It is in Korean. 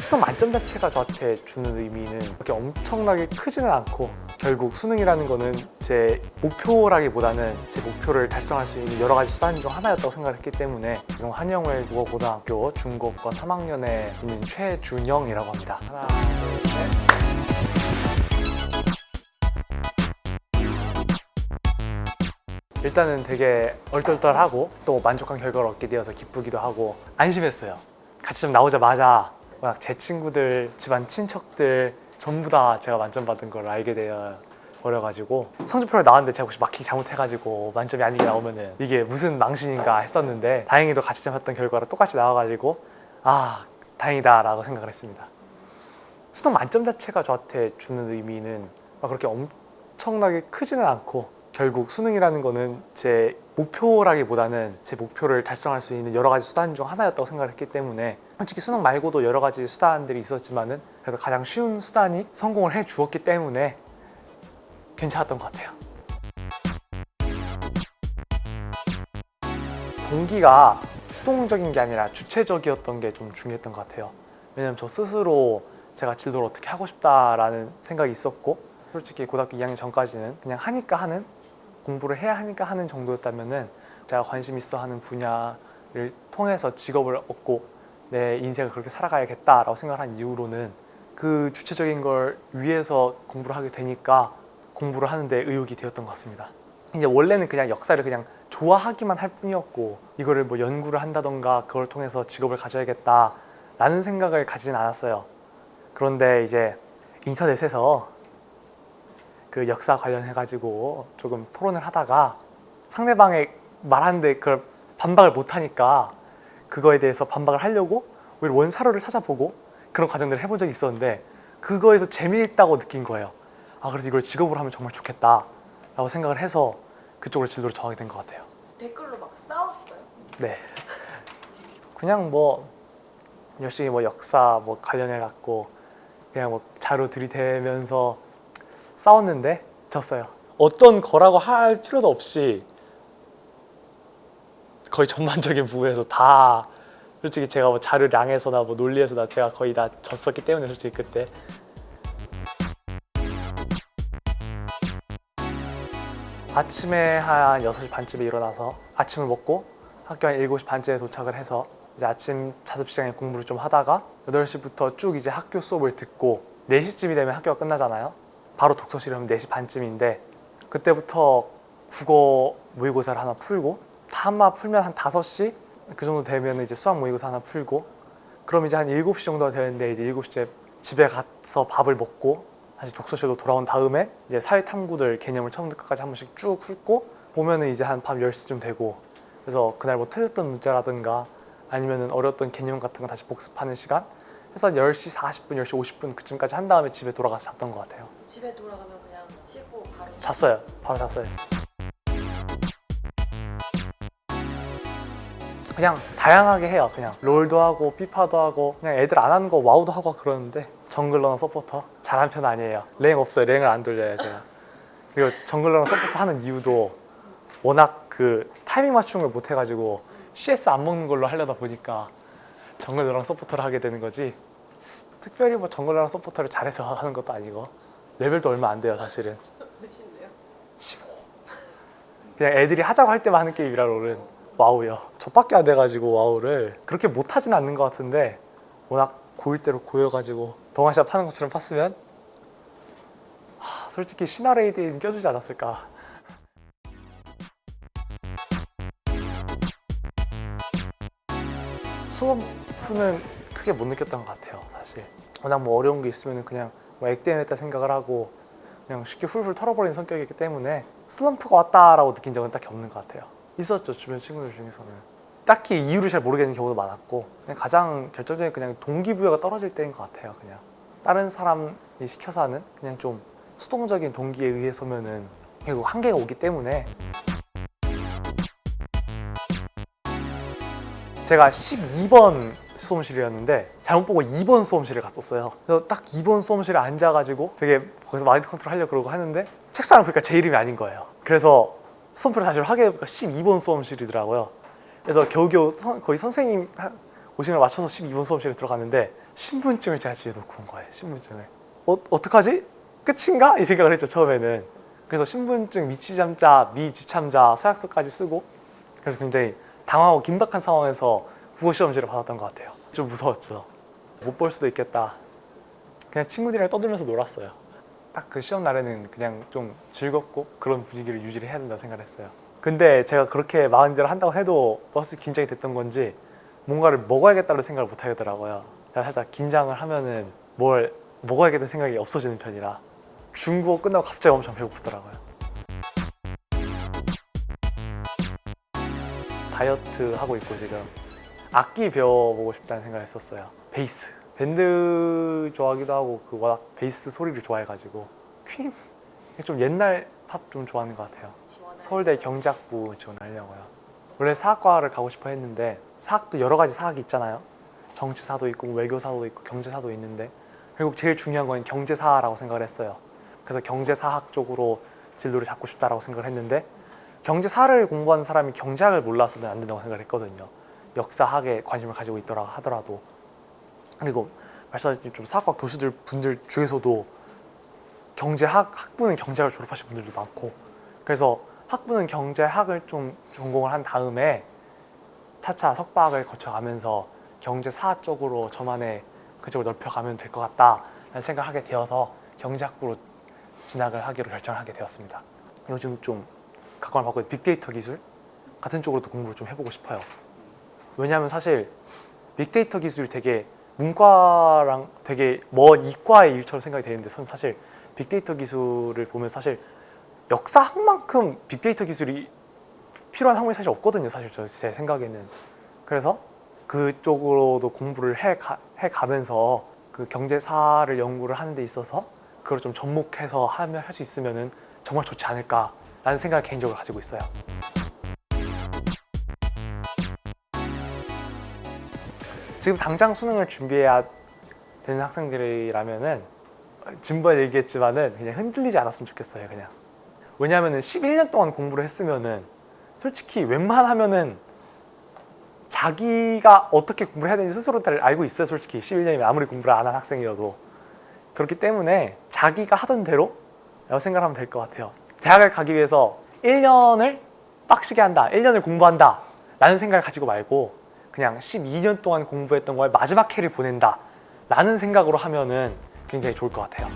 수능 만점 자체가 저한테 주는 의미는 그렇게 엄청나게 크지는 않고, 결국 수능이라는 거는 제 목표라기보다는 제 목표를 달성할 수 있는 여러 가지 수단 중 하나였다고 생각했기 때문에, 지금 한영외 국어고등학교 중고과 3학년에 있는 최준영이라고 합니다. 하나, 둘, 셋. 일단은 되게 얼떨떨하고 또 만족한 결과를 얻게 되어서 기쁘기도 하고 안심했어요. 같이 좀 나오자마자 워낙 제 친구들, 집안 친척들 전부 다 제가 만점 받은 걸 알게 되어 버려가지고, 성적표를 나왔는데 제가 혹시 막히기 잘못해가지고 만점이 아니게 나오면은 이게 무슨 망신인가 했었는데, 다행히도 같이 잡았던 결과로 똑같이 나와가지고 아, 다행이다 라고 생각을 했습니다. 수능 만점 자체가 저한테 주는 의미는 그렇게 엄청나게 크지는 않고, 결국 수능이라는 거는 제 목표라기보다는 제 목표를 달성할 수 있는 여러 가지 수단 중 하나였다고 생각을 했기 때문에, 솔직히 수능 말고도 여러 가지 수단들이 있었지만은 그래도 가장 쉬운 수단이 성공을 해 주었기 때문에 괜찮았던 것 같아요. 동기가 수동적인 게 아니라 주체적이었던 게 좀 중요했던 것 같아요. 왜냐면 저 스스로 제가 진로를 어떻게 하고 싶다라는 생각이 있었고, 솔직히 고등학교 2학년 전까지는 그냥 하니까 하는, 공부를 해야 하니까 하는 정도였다면은 제가 관심 있어 하는 분야를 통해서 직업을 얻고 내 인생을 그렇게 살아가야겠다라고 생각한 이후로는 그 주체적인 걸 위해서 공부를 하게 되니까 공부를 하는데 의욕이 되었던 것 같습니다. 이제 원래는 그냥 역사를 그냥 좋아하기만 할 뿐이었고, 이거를 뭐 연구를 한다던가 그걸 통해서 직업을 가져야겠다라는 생각을 가지진 않았어요. 그런데 이제 인터넷에서 그 역사 관련해가지고 조금 토론을 하다가 상대방이 말하는데 그걸 반박을 못하니까 그거에 대해서 반박을 하려고 오히려 원사료를 찾아보고 그런 과정들을 해본 적이 있었는데, 그거에서 재미있다고 느낀 거예요. 아, 그래서 이걸 직업으로 하면 정말 좋겠다 라고 생각을 해서 그쪽으로 진로를 정하게 된 것 같아요. 댓글로 막 싸웠어요? 네. 그냥 뭐 열심히 뭐 역사 뭐 관련해 갖고 그냥 뭐 자료 들이대면서 싸웠는데 졌어요. 어떤 거라고 할 필요도 없이 거의 전반적인 부분에서 다, 솔직히 제가 뭐 자료량에서나 뭐 논리에서나 제가 거의 다 졌었기 때문에, 솔직히 그때 아침에 한 6시 반쯤에 일어나서 아침을 먹고 학교 한 7시 반쯤에 도착을 해서 이제 아침 자습 시간에 공부를 좀 하다가 8시부터 쭉 이제 학교 수업을 듣고 4시쯤이 되면 학교가 끝나잖아요. 바로 독서실에 오면 4시 반쯤인데, 그때부터 국어 모의고사를 하나 풀고, 다 한마 풀면 한 5시 그 정도 되면 이제 수학 모의고사 하나 풀고, 그럼 이제 한 7시 정도가 되는데 이제 7시에 집에 가서 밥을 먹고 다시 독서실로 돌아온 다음에 이제 사회탐구들 개념을 처음부터 끝까지 한 번씩 쭉 훑고 보면은 이제 한 밤 10시쯤 되고, 그래서 그날 뭐 틀렸던 문제라든가 아니면은 어려웠던 개념 같은 거 다시 복습하는 시간 해서 10시 40분, 10시 50분 그쯤까지 한 다음에 집에 돌아가서 잤던 것 같아요. 집에 돌아가면 그냥 씻고 바로 잤어요. 바로 잤어요. 그냥 다양하게 해요. 그냥 롤도 하고 피파도 하고 그냥 애들 안 하는 거 와우도 하고 그러는데, 정글러나 서포터 잘하는 편 아니에요. 랭 없어요. 랭을 안 돌려요 제가. 그리고 정글러나 서포터 하는 이유도 워낙 그 타이밍 맞추는 걸 못 해가지고 CS 안 먹는 걸로 하려다 보니까 정글러랑 서포터를 하게 되는 거지, 특별히 뭐 정글러랑 서포터를 잘해서 하는 것도 아니고 레벨도 얼마 안 돼요 사실은. 몇인데요? 15. 그냥 애들이 하자고 할 때만 하는 게임이라 롤은. 와우요. 저밖에 안 돼가지고 와우를 그렇게 못하진 않는 것 같은데, 워낙 고일 대로 고여가지고 동아시아 파는 것처럼 팠으면 솔직히 신화레이드에는 껴주지 않았을까. 수업은 크게 못 느꼈던 것 같아요 사실. 워낙 뭐 어려운 게 있으면 그냥 뭐 액땜했다 생각을 하고 그냥 쉽게 훌훌 털어버리는 성격이기 때문에 슬럼프가 왔다라고 느낀 적은 딱히 없는 것 같아요. 있었죠, 주변 친구들 중에서는. 딱히 이유를 잘 모르겠는 경우도 많았고, 그냥 가장 결정적인 그냥 동기부여가 떨어질 때인 것 같아요. 그냥 다른 사람이 시켜서 하는 그냥 좀 수동적인 동기에 의해서면은 결국 한계가 오기 때문에. 제가 12번 수험실이었는데 잘못 보고 2번 수험실을 갔었어요. 그래서 딱 2번 수험실에 앉아가지고 되게 거기서 마인드 컨트롤 하려고 그러고 하는데 책상을 보니까 제 이름이 아닌 거예요. 그래서 수험표를 다시 확인해보니까 12번 수험실이더라고요. 그래서 겨우겨우 거의 선생님 오시는 걸 맞춰서 12번 수험실에 들어갔는데 신분증을 제가 집에 놓고 온 거예요. 신분증을. 어떡하지? 끝인가? 이 생각을 했죠, 처음에는. 그래서 신분증 미취참자, 미지참자 서약서까지 쓰고, 그래서 굉장히 당황하고 긴박한 상황에서 국어 시험지를 받았던 것 같아요. 좀 무서웠죠. 못 볼 수도 있겠다. 그냥 친구들이랑 떠들면서 놀았어요. 딱 그 시험 날에는 그냥 좀 즐겁고 그런 분위기를 유지를 해야 된다고 생각을 했어요. 근데 제가 그렇게 마음대로 한다고 해도 버스 긴장이 됐던 건지 뭔가를 먹어야겠다는 생각을 못 하겠더라고요. 제가 살짝 긴장을 하면은 뭘 먹어야겠다는 생각이 없어지는 편이라 중국어 끝나고 갑자기 엄청 배고프더라고요. 다이어트 하고 있고 지금 악기 배워보고 싶다는 생각을 했었어요. 베이스. 밴드 좋아하기도 하고 그 워낙 베이스 소리를 좋아해가지고 퀸? 좀 옛날 팝 좀 좋아하는 것 같아요. 서울대 경제학부 지원하려고요. 원래 사학과를 가고 싶어 했는데 사학도 여러 가지 사학이 있잖아요. 정치사도 있고 외교사도 있고 경제사도 있는데 결국 제일 중요한 건 경제사라고 생각을 했어요. 그래서 경제사학 쪽으로 진로를 잡고 싶다라고 생각을 했는데 경제사를 공부하는 사람이 경제학을 몰라서는 안 된다고 생각을 했거든요. 역사학에 관심을 가지고 있더라 하더라도. 그리고 말씀하신 좀 사학과 교수들 분들 중에서도 학부는 경제학을 졸업하신 분들도 많고, 그래서 학부는 경제학을 좀 전공을 한 다음에 차차 석박을 거쳐가면서 경제사 쪽으로 저만의 그쪽을 넓혀가면 될 것 같다라는 생각을 하게 되어서 경제학부로 진학을 하기로 결정을 하게 되었습니다. 요즘 좀 각광을 받고 있는 빅데이터 기술 같은 쪽으로도 공부를 좀 해보고 싶어요. 왜냐하면 사실 빅데이터 기술이 되게 문과랑 되게 먼 이과의 일처럼 생각이 되는데 저는 사실 빅데이터 기술을 보면 사실 역사학만큼 빅데이터 기술이 필요한 학문이 사실 없거든요. 사실 제 생각에는. 그래서 그쪽으로도 공부를 해가면서 그 경제사를 연구를 하는 데 있어서 그걸 좀 접목해서 하면 할 수 있으면은 정말 좋지 않을까라는 생각을 개인적으로 가지고 있어요. 지금 당장 수능을 준비해야 되는 학생들이라면은 지난번에 얘기했지만은 그냥 흔들리지 않았으면 좋겠어요. 그냥. 왜냐하면은 11년 동안 공부를 했으면은 솔직히 웬만하면은 자기가 어떻게 공부를 해야 되는지 스스로 다 알고 있어요. 솔직히 11년이면 아무리 공부를 안 한 학생이어도. 그렇기 때문에 자기가 하던 대로 라고 생각하면 될 것 같아요. 대학을 가기 위해서 1년을 빡시게 한다, 1년을 공부한다 라는 생각을 가지고 말고 그냥 12년 동안 공부했던 걸 마지막 해를 보낸다 라는 생각으로 하면은 굉장히 좋을 것 같아요.